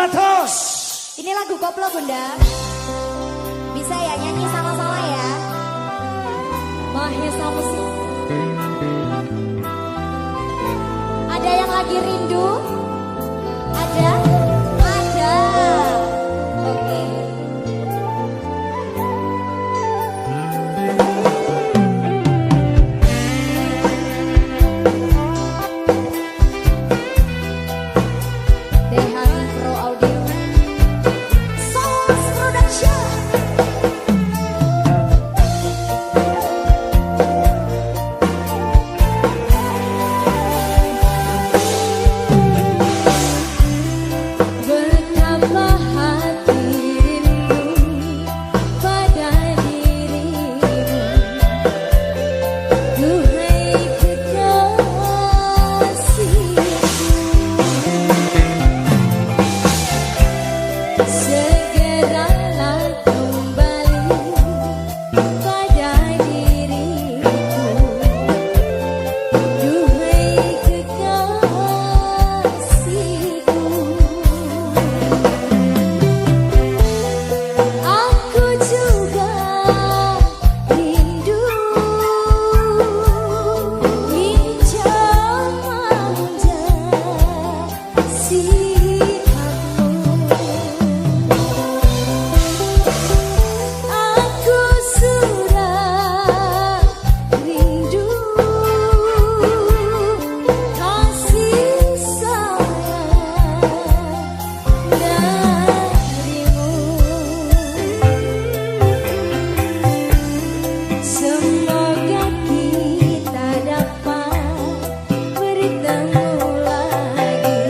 Satu. Ini lagu koplo Bunda. Bisa ya nyanyi sama-sama ya. Mahesa musik. Ada yang lagi rindu? Ada? Ada. Oke. Dehani Pro Audio. Source Production. Betapa hati rindu pada dirimu, duhai kekasihku. Segeralah kembali pada diriku, duhai kekasihku. Aku juga rindu pinjam-manja sikapmu. Aku sudah rindu kasih sayang darimu. Semoga kita dapat bertemu lagi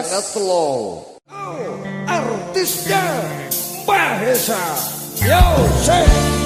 sangat slow. Artisnya Mahesa Yosef.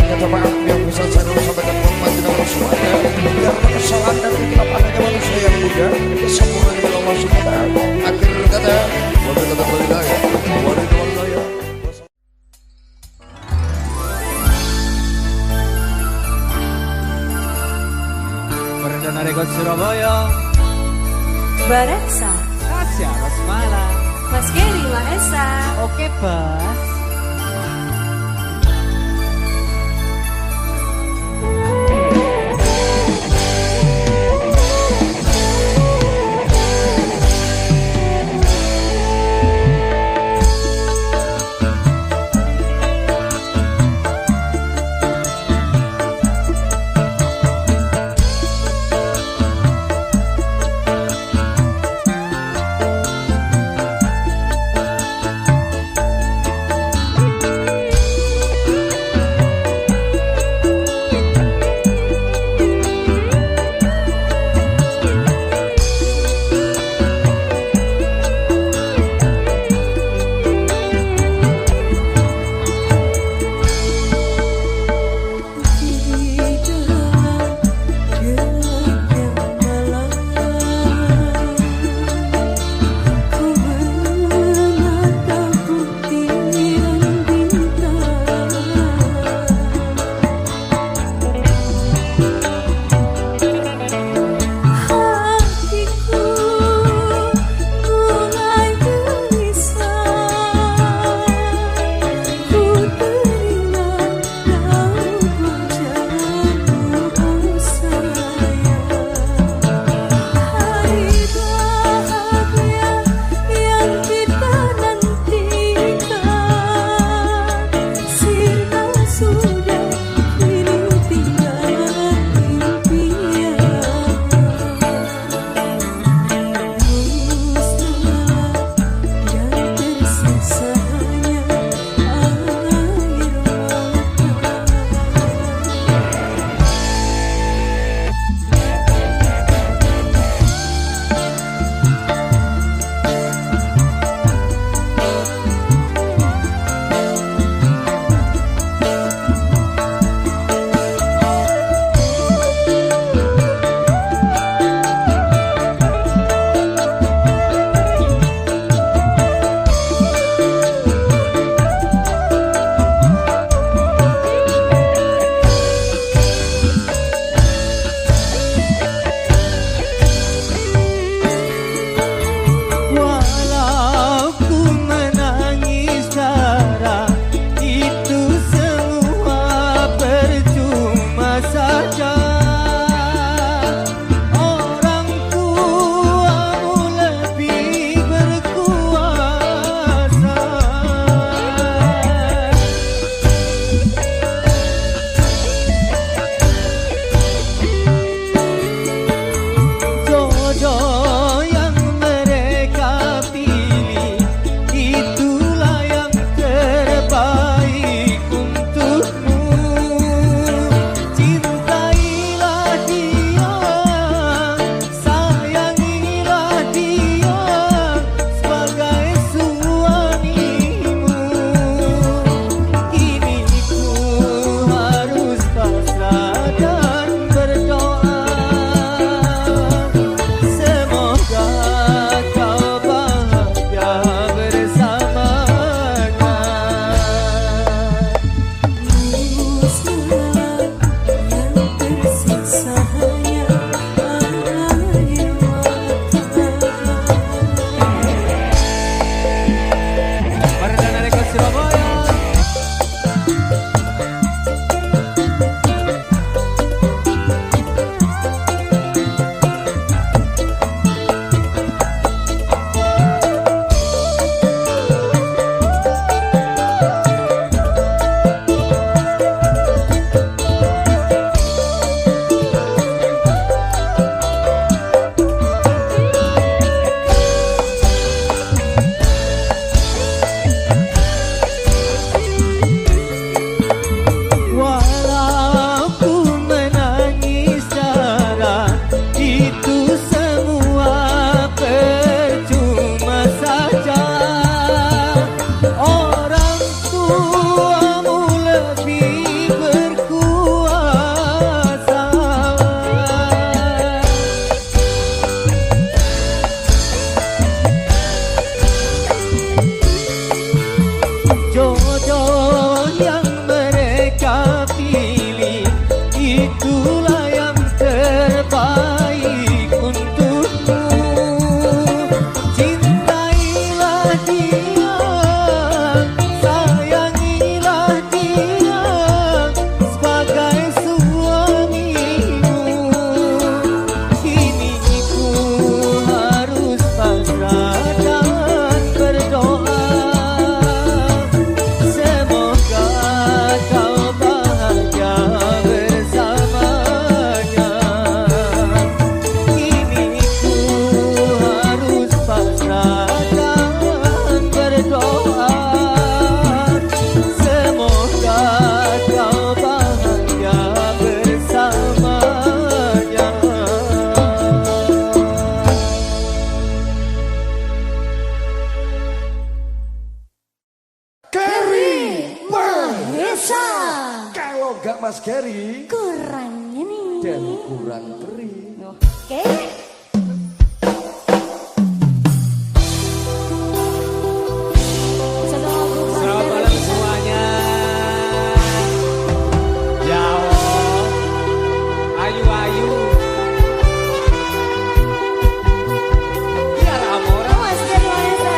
kata maaf yang bisa saya sampaikan buat kita semuanya. Biar kesalahan dan kekelapan hanya manusia yang muda, kesempurnaan dari Allah Subhanahu. Akhir kata, wabillahi taufiq. Perdana Rekod Surabaya, Bareksa, Tasya Rosmala. Mas Geri Mahesa. Oke Bas. Mas Gary Kurangnya nih. dan kurang teri. Oke. Selamat malam semuanya. Jawa, ayu-ayu. Biar amor. Mas Gary Mahesa.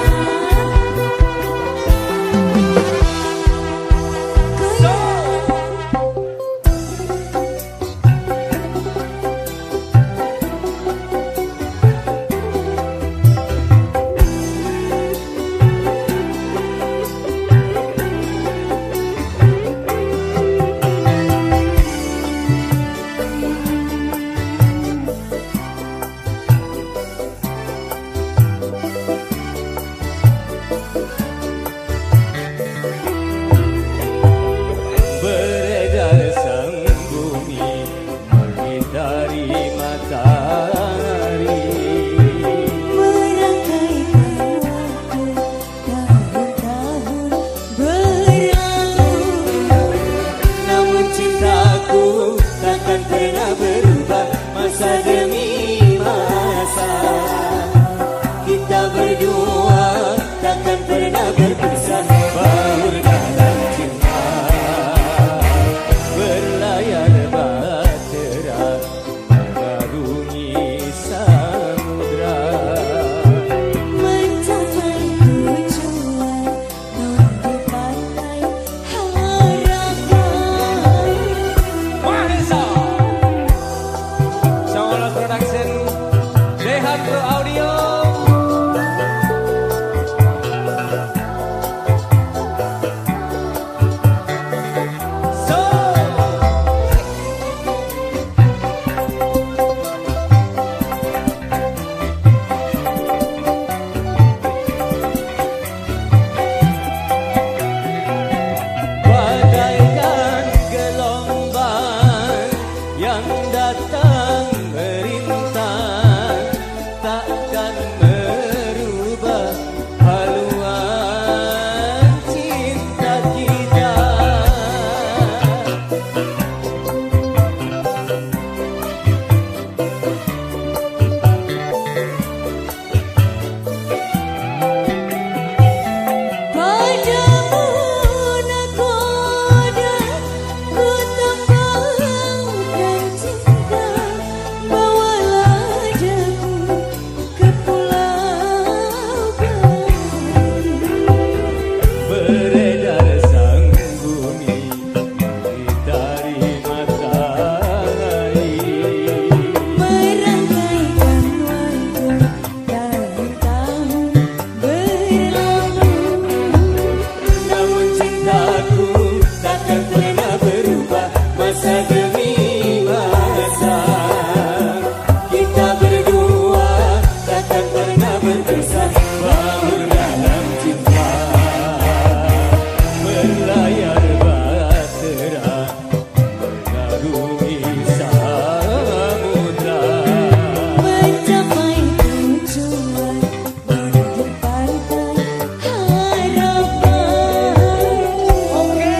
Beredar sang bumi mengitari matahari. Merangkaikan waktu tahun-tahun berlalu. Namun cintaku takkan pernah berubah masa demi masa. Kita berdua takkan pernah berpisah, baur dalam cinta. Berlayar bahtera mengarungi samudra. Mencapai tujuan non di pantai harapan. Mahesa Songolos Production, Dehat Pro Audio. Bagaikan gelombang yang datang merintang, takkan merubah haluan cinta kita. Padamu nakoda ku tambahkan cinta. Bawalah aku ke pulau baru. Beredar sang bumi mengitari matahari. Merangkaikan waktu tahun-tahun berlalu. Namun cintaku takkan pernah berubah masa demi masa. Kita berdua takkan pernah berpisah, baur dalam cinta. Berlayar bahtera mengarungi samudra. Mencapai tujuan non di pantai harapan. Oke.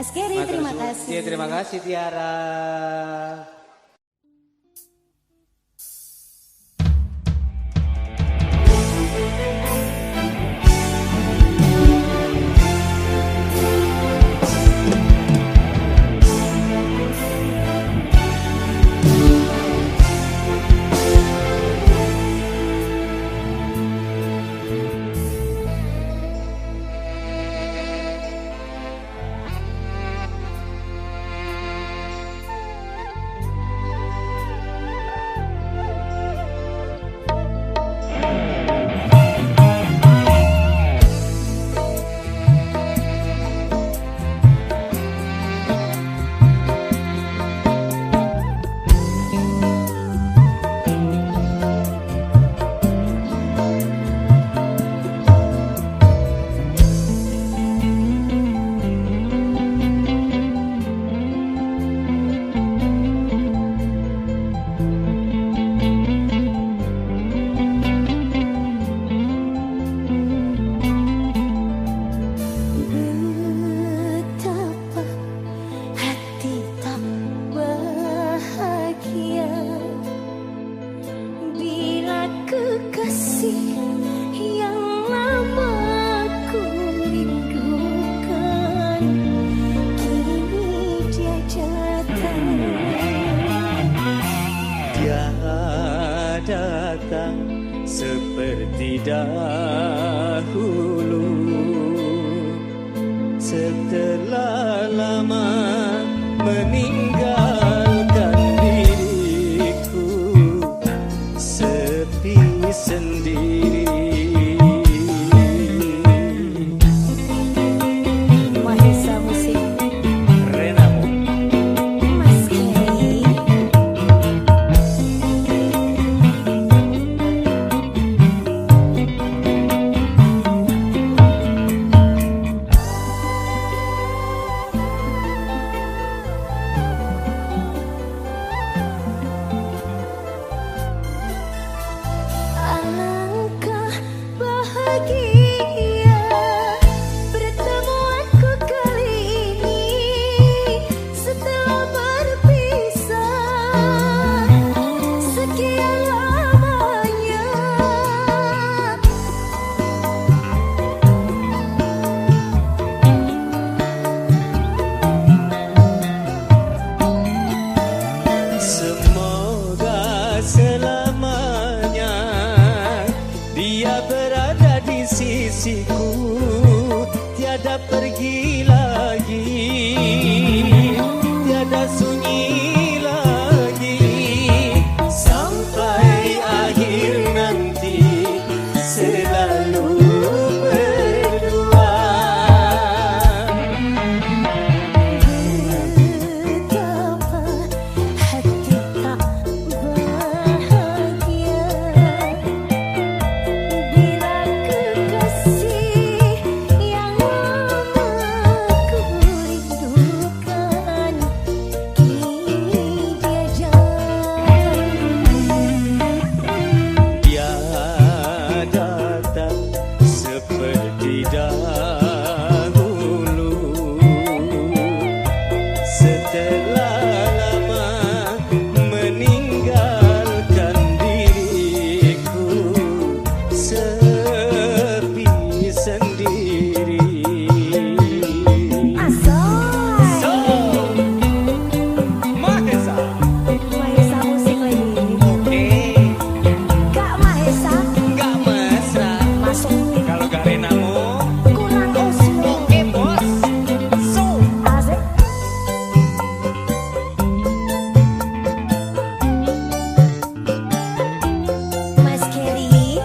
Mas Geri, terima kasih. Ya, terima kasih Tiara. Datang seperti dahulu, setelah lama meninggalkan diriku, sepi sendiri. Mahesa Musik. Renamu. Mas Geri. Alangkah bahagia pertemuanku kali ini setelah berpisah sekian lamanya. Semoga selamanya dia berada di sisiku, tiada pergi lagi, tiada sunyi lagi, sampai akhir nanti selalu berdua. Betapa hati tak bahagia bila kekasih yang lama ku rindukan kini dia jauh. Dia datang seperti dahulu, setelah lama meninggalkan diriku, sepi sendiri. Asal Mahesa. Mahesa Musik lagi. Kak Mahesa Enggak mesra masuk kalau gak Renamu. kurang Oslo. Oke bos. So. Asik. Mas Geri.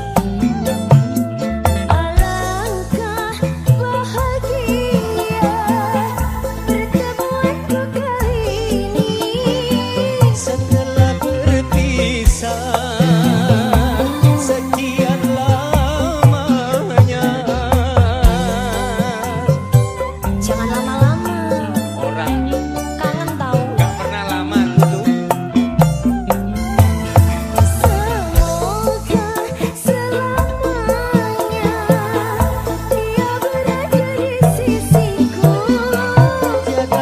Alangkah bahagia pertemuanku kali ini Setelah berpisah sekian lamanya. jangan lama-lama, Orang kangen tahu. gak pernah lama tuh. Semoga selamanya dia berada di sisiku, Tiada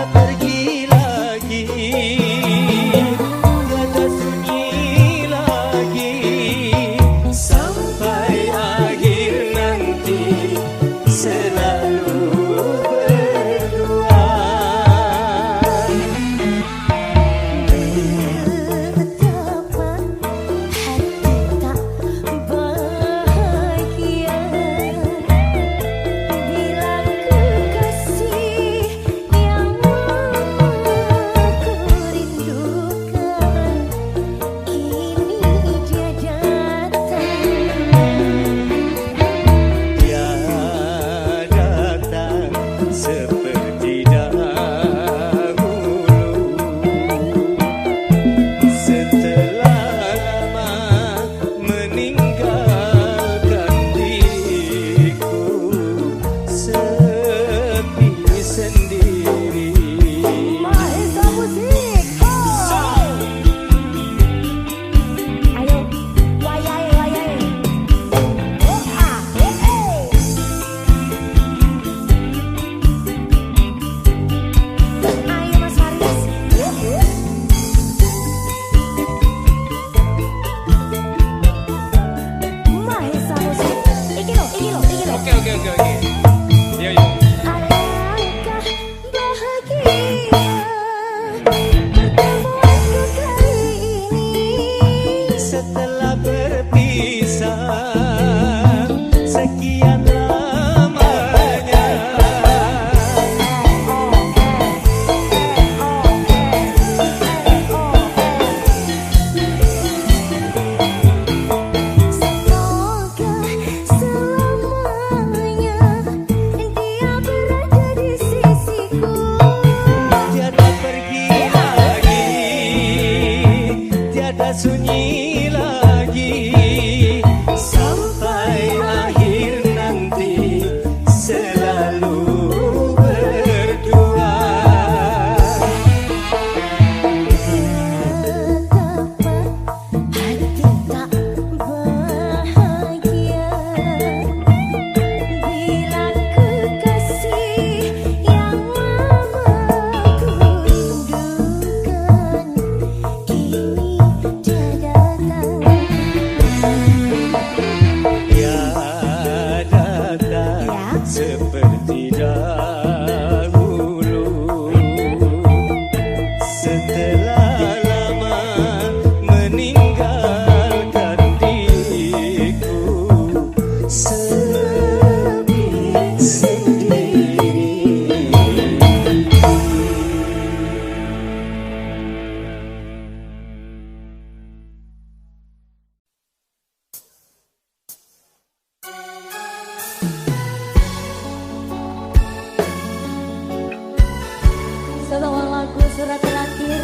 surat terakhir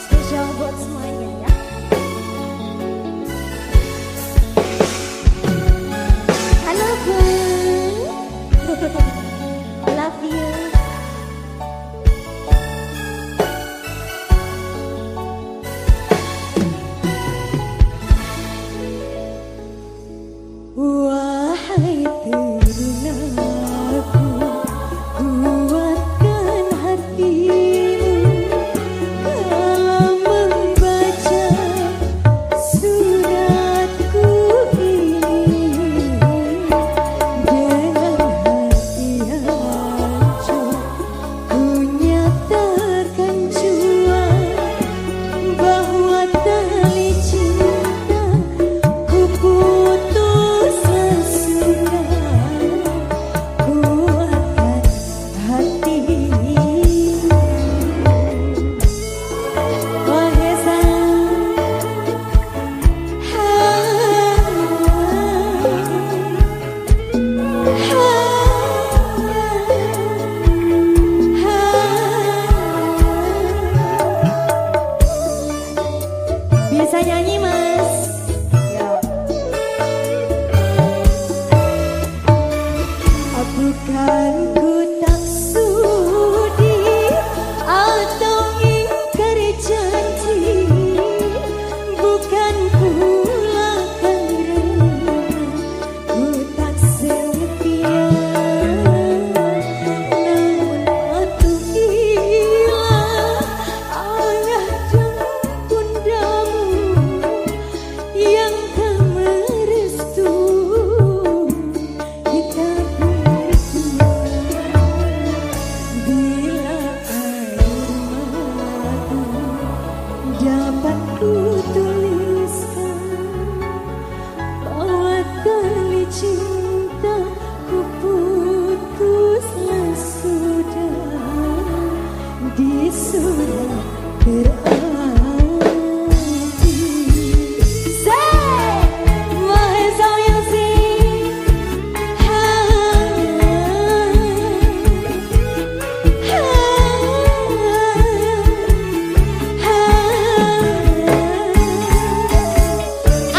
spesial buat semuanya ya. Halo Bun, love you. Wahai terunaku, kuatkan hatimu dalam membaca suratku ini. Dengan hati hancur ku nyatakan jua bahwa tali cinta ku putus sesudah. Kuatkan hatimu, Mahesa. Bisa nyanyi Mas? Bukan ku tak sudi atau ingkar janji, bukan pula karena ku tak setia, namun patuhilah ayah dan bundamu yang tak merestui kita berdua. Bila air mata dapat ku tuliskan bahwa tali cinta ku putuslah sudah di surat berarti. Say, Mahesa yang sing.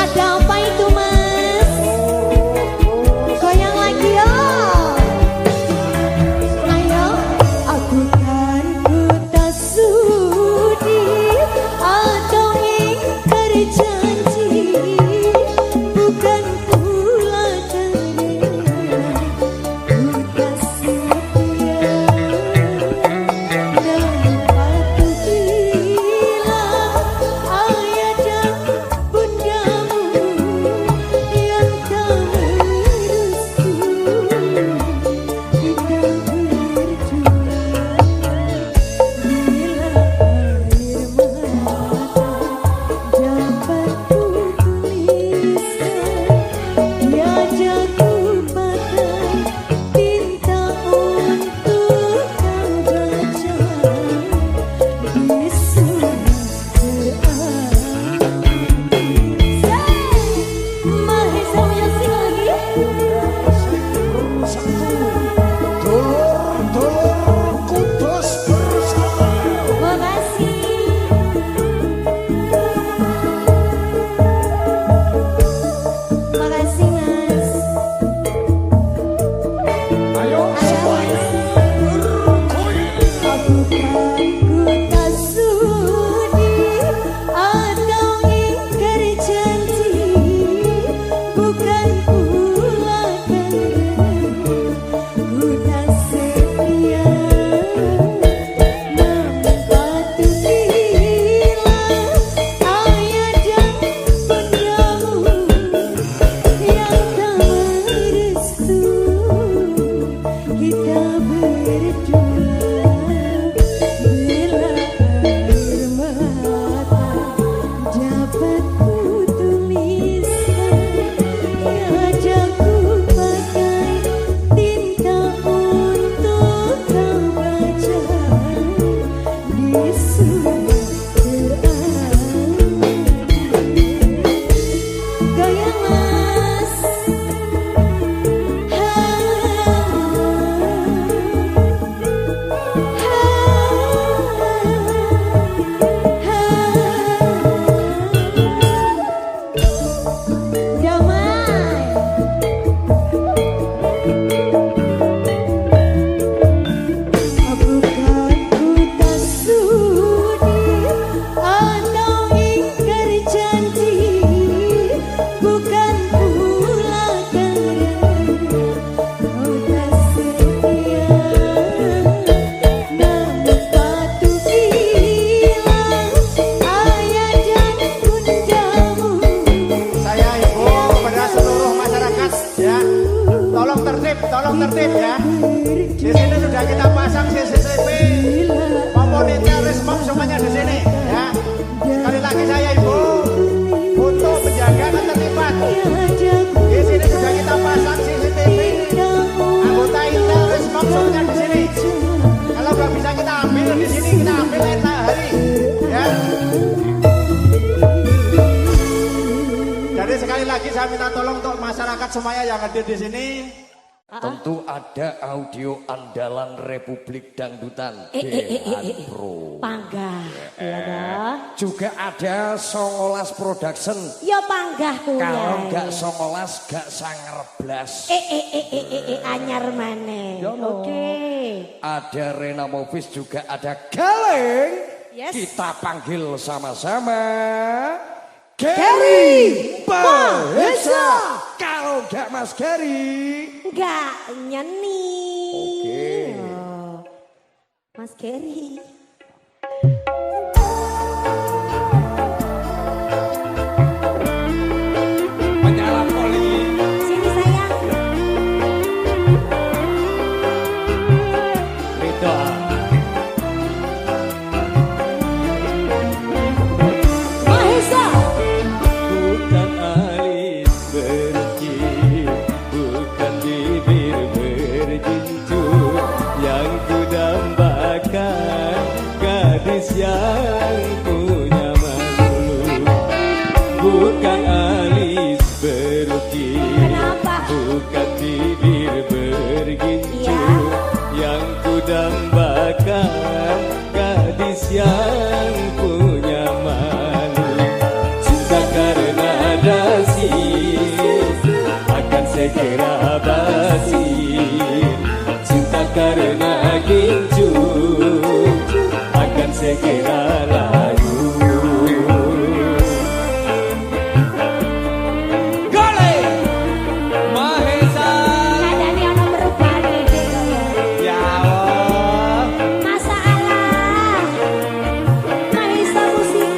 Ada apa itu Mas? Goyang lagi yo. Ayo. Aku kan ku tak sudi atau ingkar janji, bukan pula karena ku tak setia, namun patuhilah ayah dan bundamu yang tak merestui kita berdua. Bila air mata dapat ku tuliskan, tiada ku pakai tinta untuk kau baca di surat berarti. Mahesa yang sing lagi. Dulur kudus bersama. Makasih. Makasih Mas. Ayo semuanya bergoyang. Aku kan ku tak sudi atau ingkar janji, bukan pula karena ku tak setia, namun patuhilah ayah dan bundamu yang tak merestui kita berdua. Bila air mata dapat ku tuliskan, tiada ku pakai tinta untuk kau baca di surat berarti. Goyang Mas. lagi saya minta tolong untuk masyarakat semuanya yang hadir di sini. Tentu ada audio andalan Republik Dangdutan Dehan Pro. Panggah, ya dah. Juga ada Songolas Production. Ya panggah kuwi. Kalau nggak Songolas gak Sanger Blas. Anyar maneh. Oke. Ada Rena Movies, juga ada Galeng. Yes. Kita panggil sama-sama Gary Mahesa. Kalau nggak Mas Gary, Enggak nyeni. Oke. Oh, Mas Gary. Penyala poli. Sini sayang. Rida. Mahesa. Bukan alis berkiu, bukan bibir berjinjung, yang ku dambakan gadis yang punya malu. Bukan alis berkiu, Kenapa? bukan bibir bergincu, Iya. yang ku dambakan gadis yang punya malu. Cinta karena dasi akan segera basi, cinta karena gincu akan segera layu. Gole. Mahesa. Nadane ana merubane dhewe. Ya Allah. Masalah. Mahesa musik.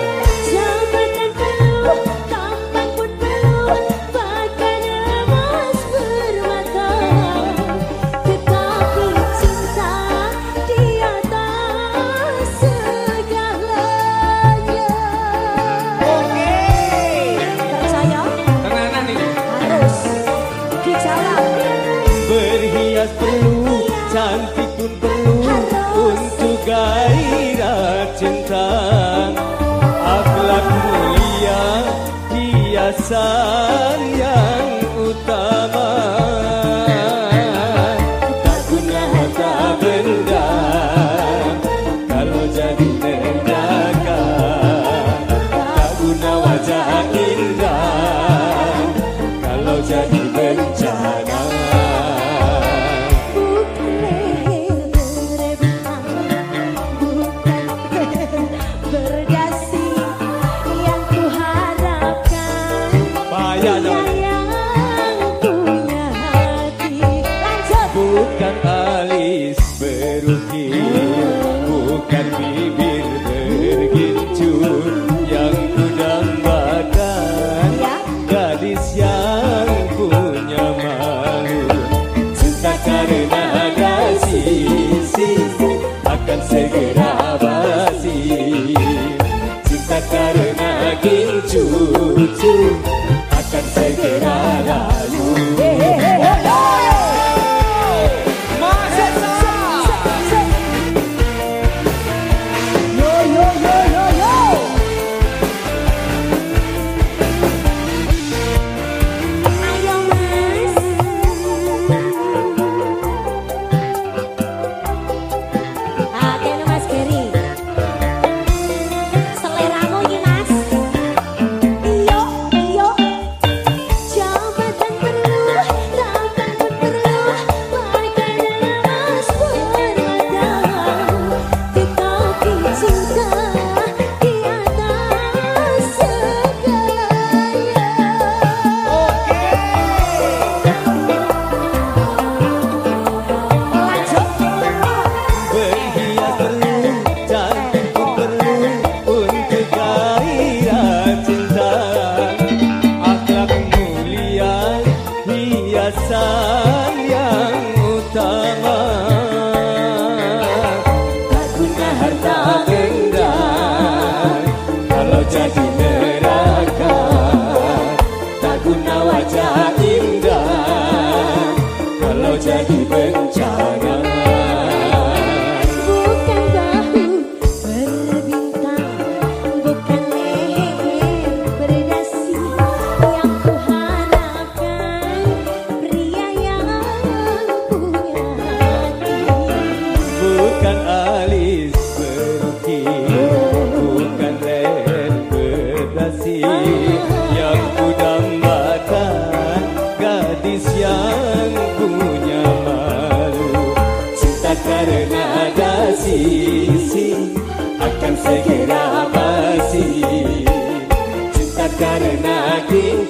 Jabatan penuh, tampan pun penuh, bahkan emas bermata. Tetapi cinta di atas segalanya. Oke. Percaya? Tenanan ini. Harus dijawab. Berhias perlu, cantik pun perlu untuk gairah cinta. Akhlak mulia, hiasan yang utama. Tak guna harta benda kalau jadi nendaka. Tak guna wajah indah kalau jadi bencana. Bukan rebutan, bukan berdasi yang kuharapkan. Bahaya Dia dong. yang punya hati. Lanjut. Bukan alis berukir, bukan bibir bergincur, yang ku dambakan Ya. gadis yang punya malu. Cinta karena kasih akan segera basi, cinta karena gincu akan segera layu. Mahesa. Yo yo yo yo yo. Ayo Mas. Kene Mas Gary. Seleramu iki Mas. Iyo iyo.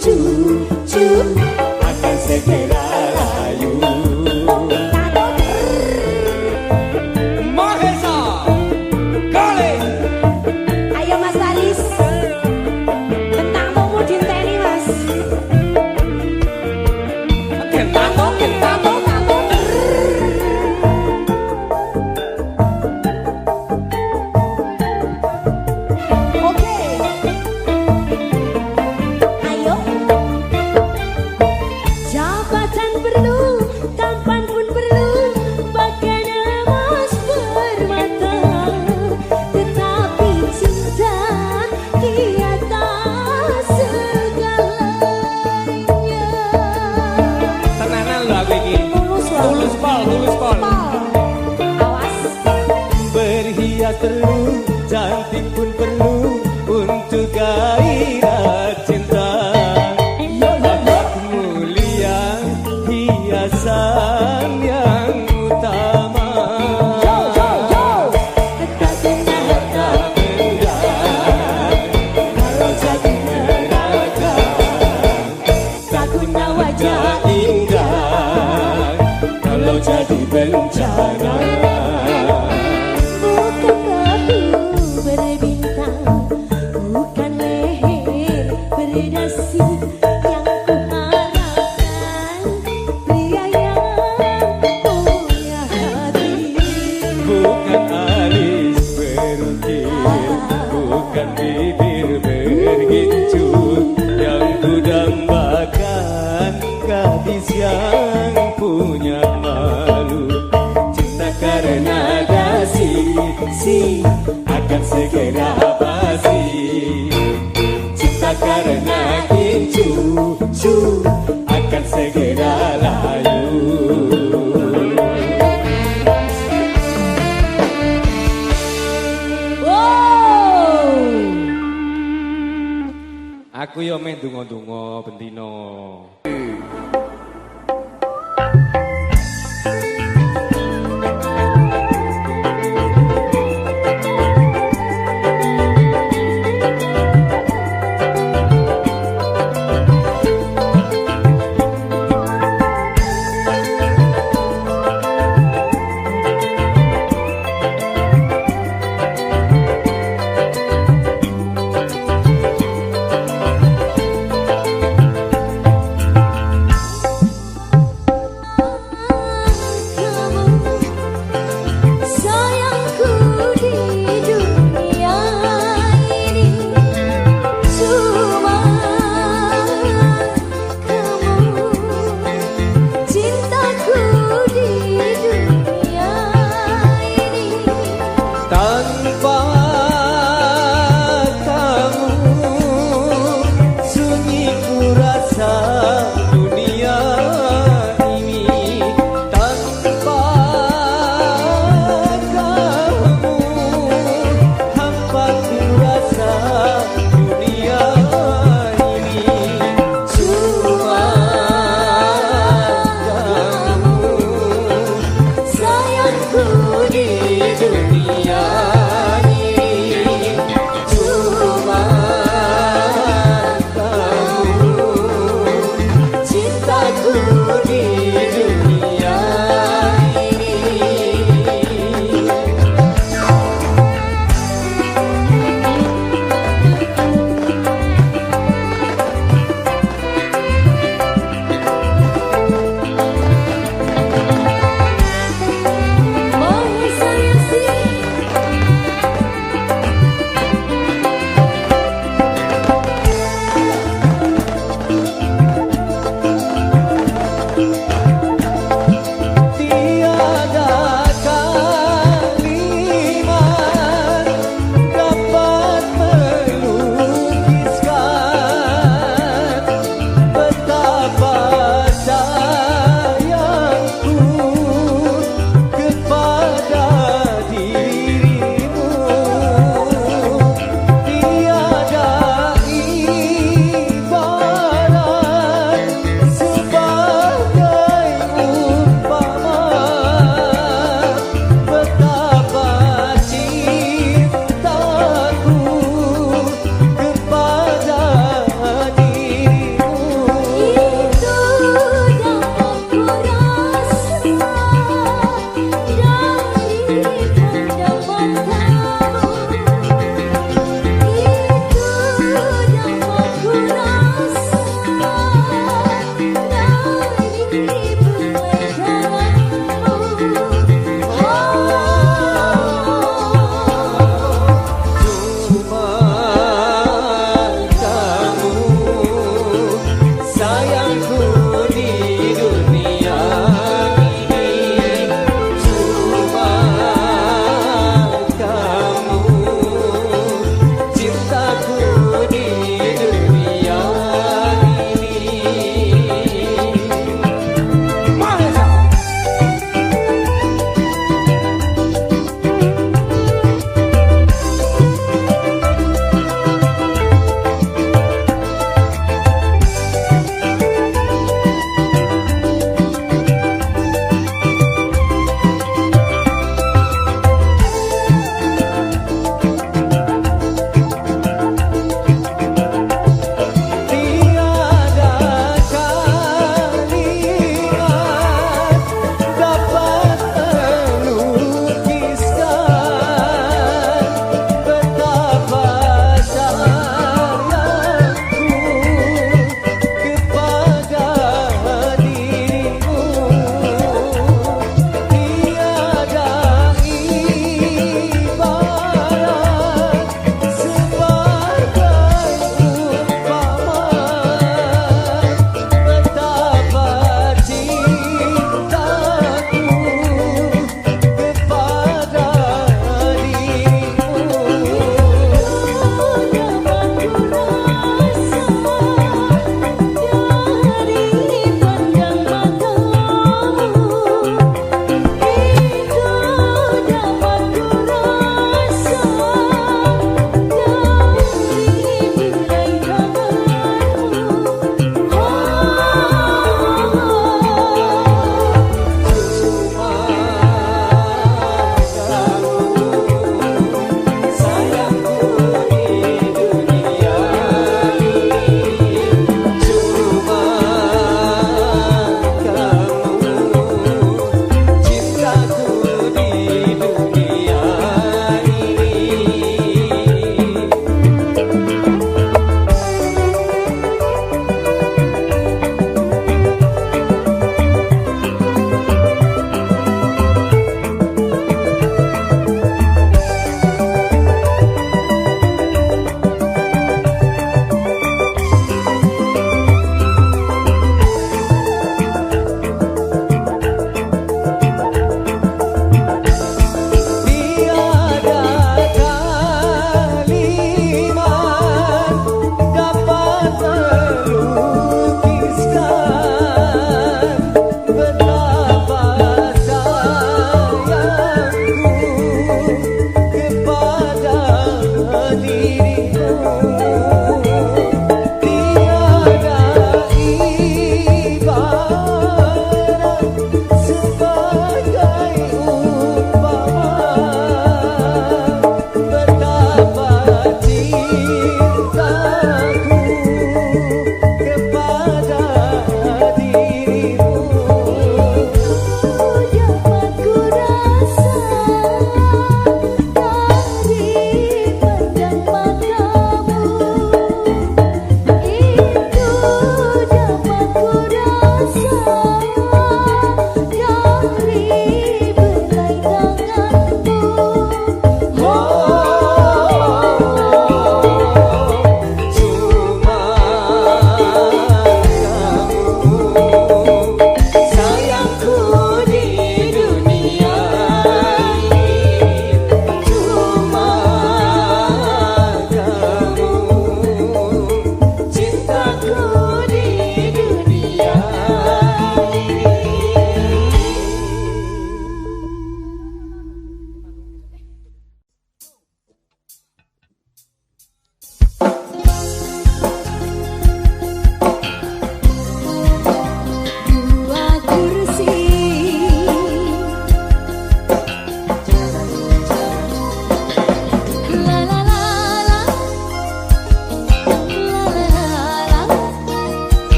cucu akan segera layu. Mahesa Kali. Ayo Mas Aris, bentang tunggu dinteni Mas. Kentato kentato. Oke. Ayo. Jabatan perlu, tampan pun perlu, bahkan emas permata. Tetapi cinta di atas segalanya. Tenanan lo aku iki. Tulus loh. Tulus pol, tulus pol. Pol. Awas. Berhias perlu, cantik pun perlu untuk gairah cinta. Akhlak mulia, hiasan yang utama. Tak kena tak benda, kalau jadi neraka. Tak guna wajah indah, kalau jadi bencana. Bukan kayu berbintang, bukan leher berdasi yang kuharapkan, pria yang punya hati. Bukan alis berukir, bukan bibir bergincut, yang kudambakan gadis yang punya malu. Cinta karena dasi, akan segera basi. Cinta karena cucu akan segera layu. Aku yo meh donga-donga bendino.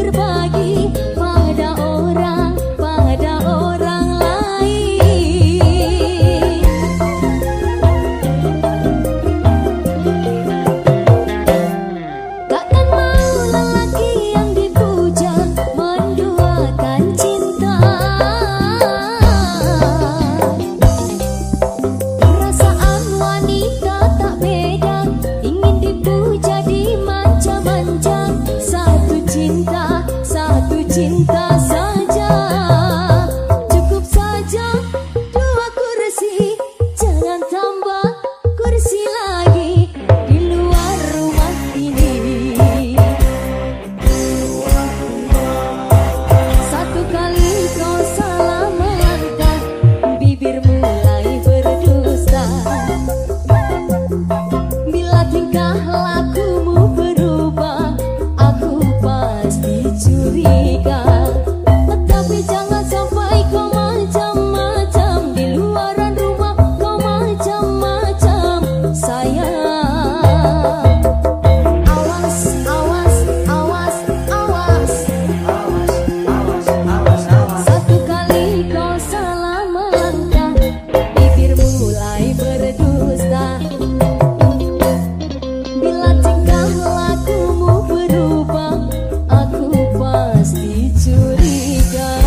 berbagi pada orang lain. Takkan mau lelaki yang dipuja menduakan cinta. Perasaan wanita tak beda, ingin dipuja dimanja-manja. Satu cinta saja, cukup saja dua kursi, jangan tambah kursi lagi di luar rumah ini. Satu kali kau salah melangkah, bibir mulai berdusta. Bila tingkah lakumu berubah, aku pasti curiga. Tapi jangan sampai kau macam-macam, di luaran rumah kau macam-macam, sayang. Awas, awas, awas, awas. Satu kali kau salah melangkah, bibir mulai berdusta. Bila tingkah lakumu berubah, aku pasti curiga.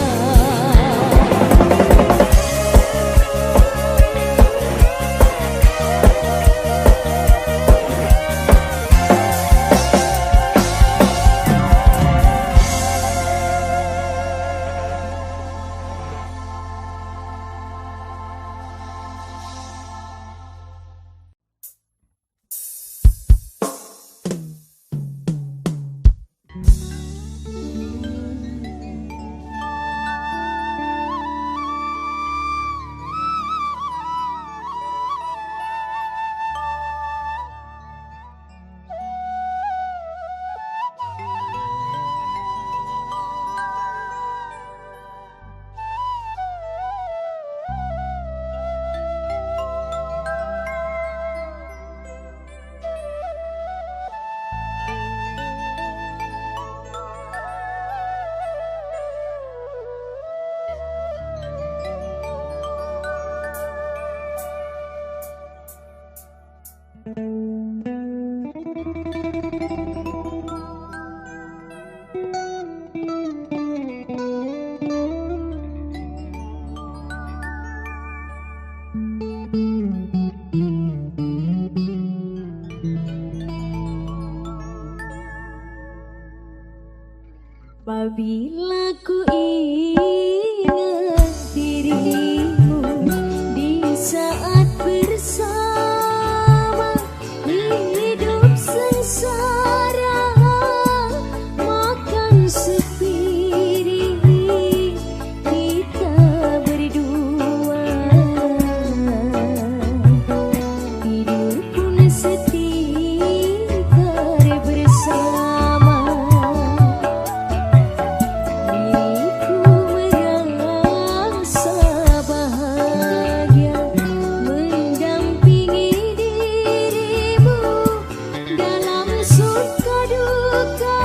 Apabila ku ingat dirimu di saat bersama, hidup sengsara makan sepiring kita berdua, tidur pun setikar bersama. Suka duka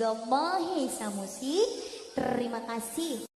juga Mahesa Musik. Terima kasih.